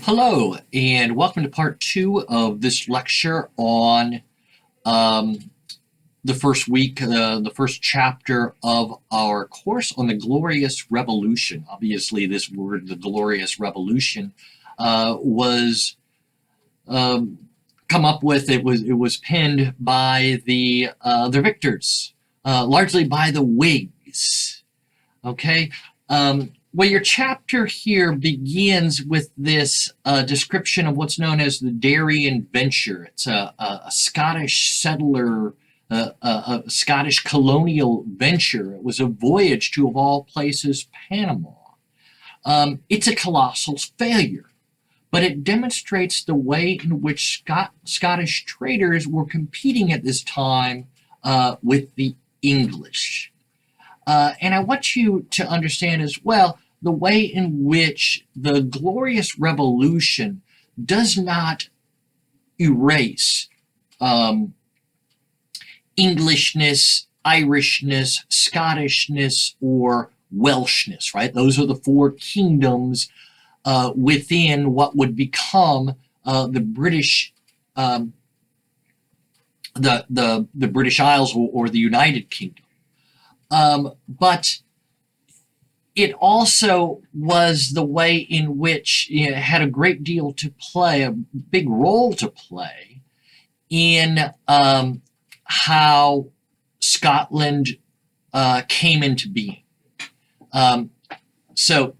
Hello, and welcome to part two of this lecture on um, the first week, the first chapter of our course on the Glorious Revolution. Obviously, this word, the Glorious Revolution, was come up with. It was penned by the victors, largely by the Whigs. Okay. Well, your chapter here begins with this description of what's known as the Darien Venture. It's a Scottish settler, a Scottish colonial venture. It was a voyage to, of all places, Panama. It's a colossal failure, but it demonstrates the way in which Scottish traders were competing at this time with the English. And I want you to understand as well the way in which the Glorious Revolution does not erase Englishness, Irishness, Scottishness, or Welshness, right? Those are the four kingdoms within what would become the British the British Isles or the United Kingdom. But it also was the way in which it had a great deal to play, a big role to play in how Scotland came into being. So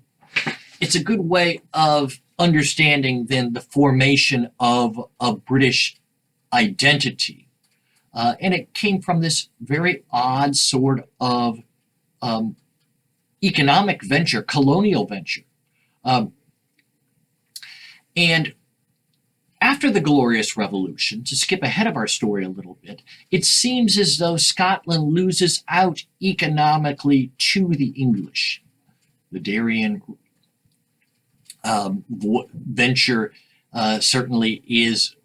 it's a good way of understanding then the formation of a British identity. And it came from this very odd sort of economic venture, colonial venture. And after the Glorious Revolution, to skip ahead of our story a little bit, it seems as though Scotland loses out economically to the English. The Darien venture certainly is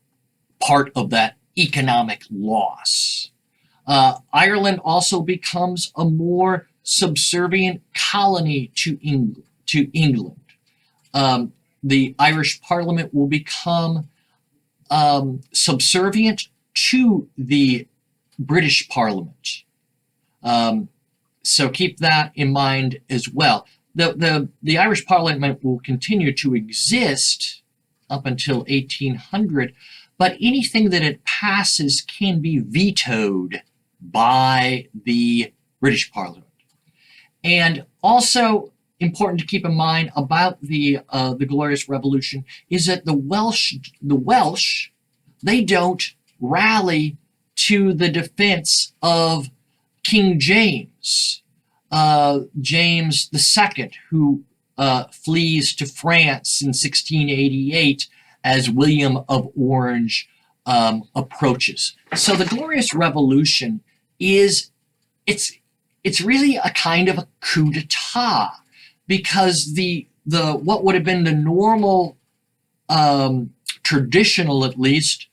part of that economic loss. Ireland also becomes a more subservient colony to England. The Irish Parliament will become subservient to the British Parliament. So keep that in mind as well. The Irish Parliament will continue to exist up until 1800, but anything that it passes can be vetoed by the British Parliament. And also important to keep in mind about the Glorious Revolution is that the Welsh, they don't rally to the defense of King James, James II, who flees to France in 1688 as William of Orange approaches. So the Glorious Revolution it's really a kind of a coup d'etat, because the what would have been the normal, traditional at least,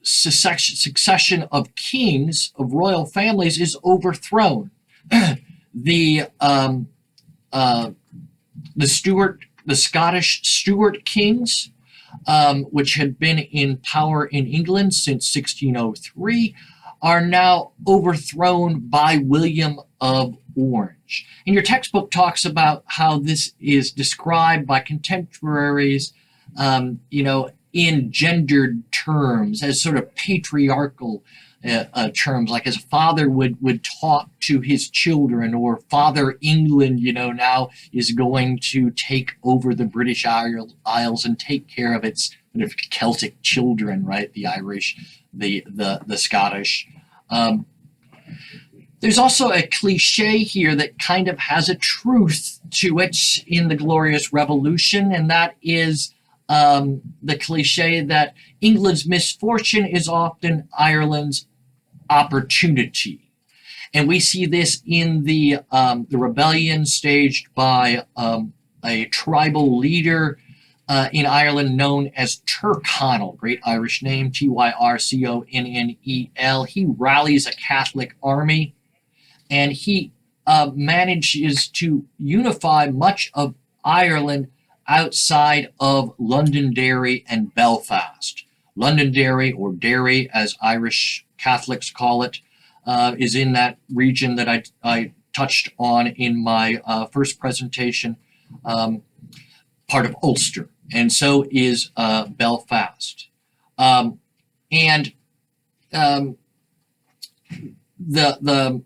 succession of kings, of royal families, is overthrown. The Scottish Stuart kings, which had been in power in England since 1603, are now overthrown by William of Orange. And your textbook talks about how this is described by contemporaries, in gendered terms, as sort of patriarchal terms, like as a father would talk to his children, or Father England, now is going to take over the British Isles and take care of its sort of Celtic children, right? The Irish, the Scottish. There's also a cliche here that kind of has a truth to it in the Glorious Revolution, and that is the cliche that England's misfortune is often Ireland's opportunity. And we see this in the rebellion staged by a tribal leader in Ireland known as Tyrconnell, great Irish name, Tyrconnell. He rallies a Catholic army, and he manages to unify much of Ireland outside of Londonderry and Belfast. Londonderry, or Derry as Irish Catholics call it, is in that region that I touched on in my first presentation, part of Ulster, and so is Belfast. And the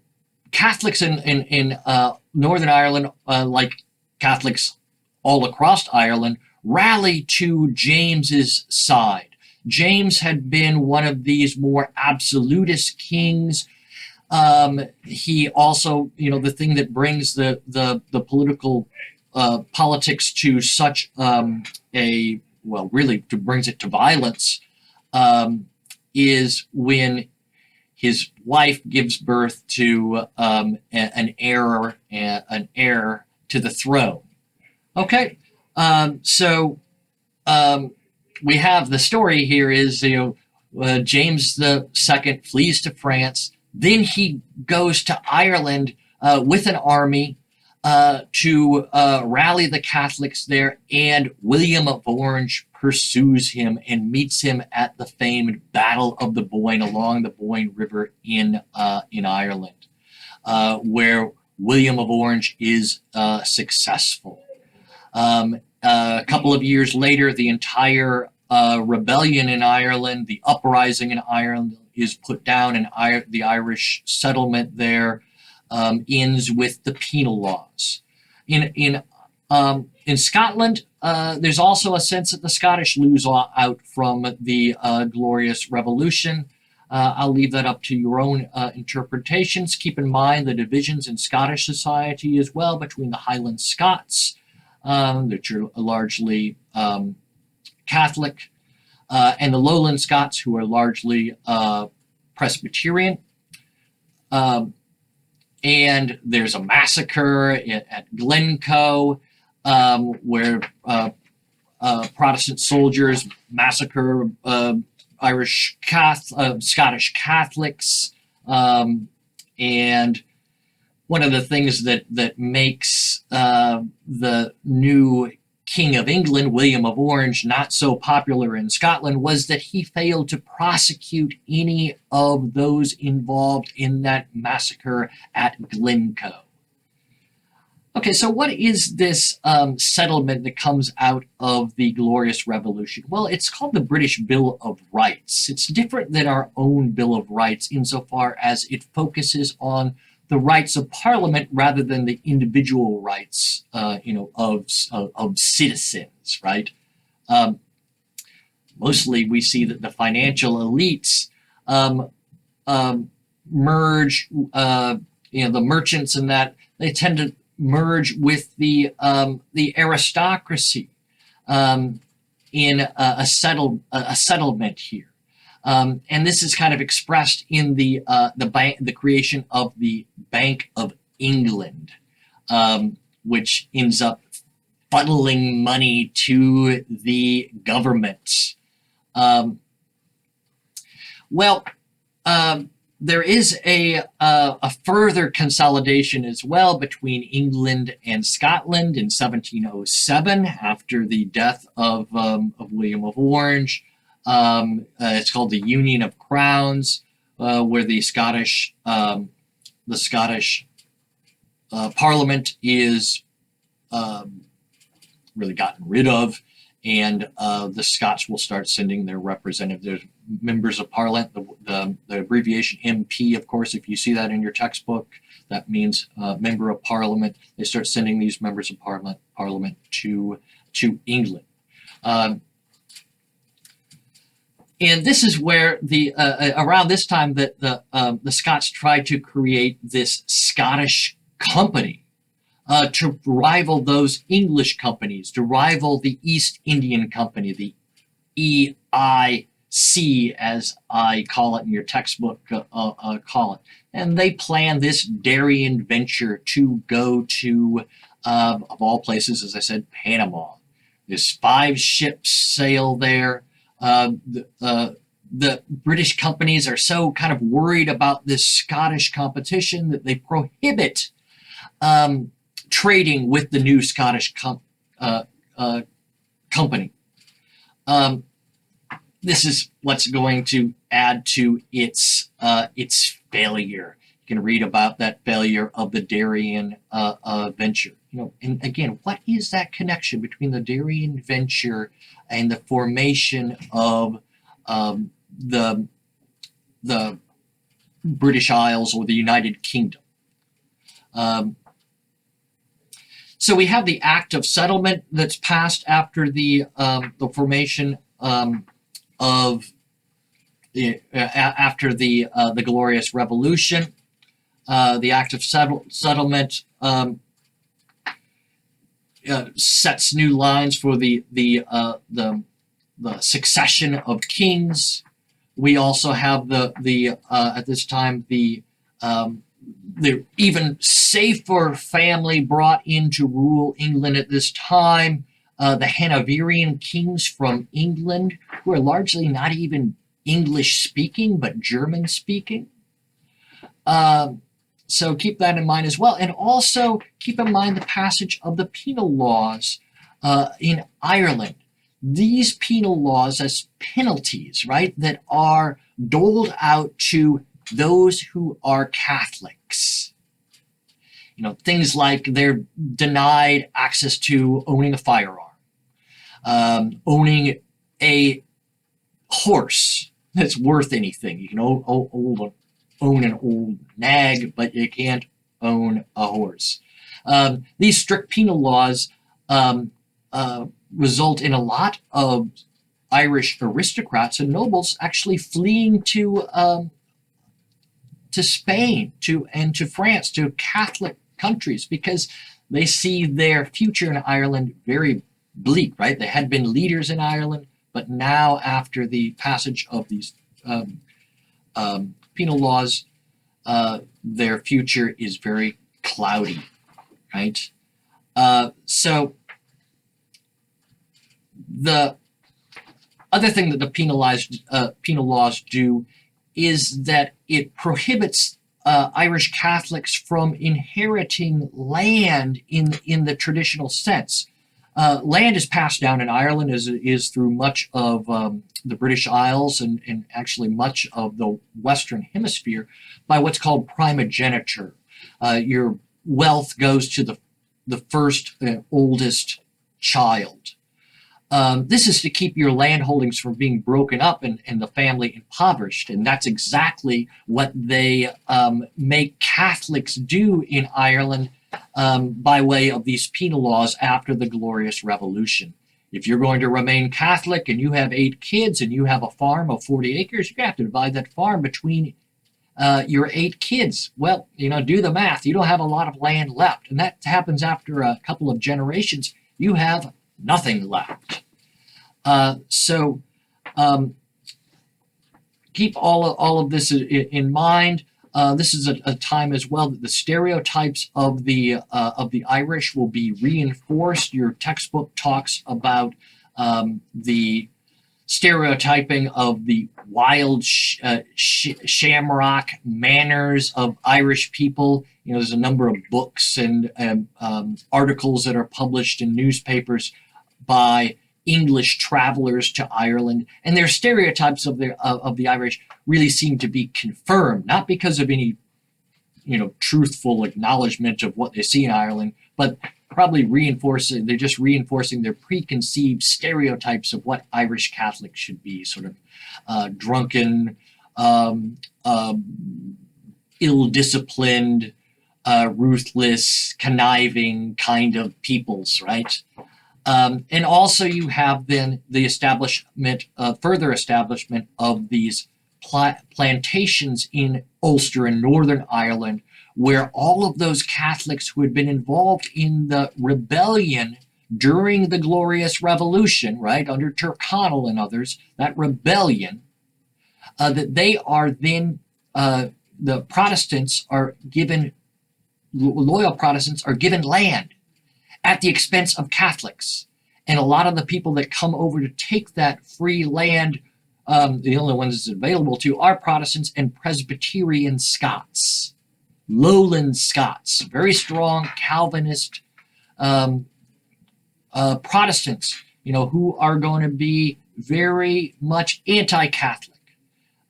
Catholics in Northern Ireland, like Catholics all across Ireland, rally to James's side. James had been one of these more absolutist kings. He also, the thing that brings the political politics to such really brings it to violence, is when his wife gives birth to an heir to the throne. Okay, so we have the story here is James II flees to France, then he goes to Ireland with an army to rally the Catholics there, and William of Orange pursues him and meets him at the famed Battle of the Boyne along the Boyne River in Ireland, where William of Orange is successful. A couple of years later, the entire rebellion in Ireland, the uprising in Ireland, is put down, and the Irish settlement there ends with the penal laws. In Scotland, there's also a sense that the Scottish lose out from the Glorious Revolution. I'll leave that up to your own interpretations. Keep in mind the divisions in Scottish society as well between the Highland Scots, which are largely Catholic, and the Lowland Scots, who are largely Presbyterian. And there's a massacre at Glencoe, where Protestant soldiers massacre Scottish Catholics, and one of the things that makes the new King of England, William of Orange, not so popular in Scotland was that he failed to prosecute any of those involved in that massacre at Glencoe. Okay, so what is this settlement that comes out of the Glorious Revolution? Well, it's called the British Bill of Rights. It's different than our own Bill of Rights insofar as it focuses on the rights of Parliament rather than the individual rights, of citizens, right? Mostly we see that the financial elites merge, the merchants and that, they tend to merge with the aristocracy in a settlement here. And this is kind of expressed in the creation of the Bank of England, which ends up funneling money to the government. There is a further consolidation as well between England and Scotland in 1707 after the death of William of Orange. It's called the Union of Crowns, where the Scottish Parliament is really gotten rid of, and the Scots will start sending their representatives, members of Parliament. The abbreviation MP, of course, if you see that in your textbook, that means member of Parliament. They start sending these members of Parliament to England. And this is where around this time that the Scots tried to create this Scottish company to rival those English companies, to rival the East Indian Company, the EIC, as I call it in your textbook, call it. And they planned this Darien venture to go to, of all places, as I said, Panama. There's 5 ships sail there. The British companies are so kind of worried about this Scottish competition that they prohibit trading with the new Scottish company. This is what's going to add to its failure. You can read about that failure of the Darien venture. And again, what is that connection between the Darien venture and the formation of the British Isles or the United Kingdom? So we have the Act of Settlement that's passed after the formation after the Glorious Revolution. The Act of Settlement sets new lines for the succession of kings. We also have at this time the even safer family brought in to rule England at this time. The Hanoverian kings from England, who are largely not even English speaking, but German speaking. So keep that in mind as well. And also keep in mind the passage of the penal laws in Ireland. These penal laws as penalties, right, that are doled out to those who are Catholics. Things like they're denied access to owning a firearm, owning a horse that's worth anything. You can own an old nag, but you can't own a horse. These strict penal laws result in a lot of Irish aristocrats and nobles actually fleeing to Spain, and to France, to Catholic countries, because they see their future in Ireland very bleak, right? They had been leaders in Ireland, but now after the passage of these penal laws, their future is very cloudy, right? So the other thing that the penal laws do is that it prohibits Irish Catholics from inheriting land in the traditional sense. Land is passed down in Ireland as it is through much of the British Isles and actually much of the Western Hemisphere by what's called primogeniture. Your wealth goes to the first oldest child. This is to keep your land holdings from being broken up and the family impoverished. And that's exactly what they make Catholics do in Ireland by way of these penal laws after the Glorious Revolution. If you're going to remain Catholic and you have 8 kids and you have a farm of 40 acres, you have to divide that farm between your 8 kids. Well, do the math. You don't have a lot of land left. And that happens after a couple of generations. You have nothing left. So keep all of this in mind. This is a time as well that the stereotypes of the Irish will be reinforced. Your textbook talks about the stereotyping of the wild shamrock manners of Irish people. There's a number of books and articles that are published in newspapers by English travelers to Ireland, and their stereotypes of the Irish really seem to be confirmed, not because of any truthful acknowledgement of what they see in Ireland, but probably they're just reinforcing their preconceived stereotypes of what Irish Catholics should be, sort of drunken, ill-disciplined, ruthless, conniving kind of peoples, right? And also you have then the further establishment of these plantations in Ulster and Northern Ireland, where all of those Catholics who had been involved in the rebellion during the Glorious Revolution, right, under Tyrconnell and others, that rebellion, that they are then, the Protestants are given, loyal Protestants are given land at the expense of Catholics. And a lot of the people that come over to take that free land, the only ones it's available to are Protestants and Presbyterian Scots, Lowland Scots, very strong Calvinist Protestants who are going to be very much anti-Catholic.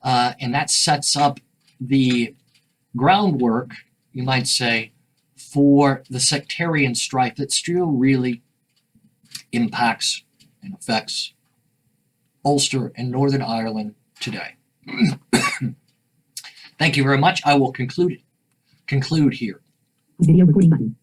And that sets up the groundwork, you might say, for the sectarian strife that still really impacts and affects Ulster and Northern Ireland today. Thank you very much. I will conclude here. Video recording button.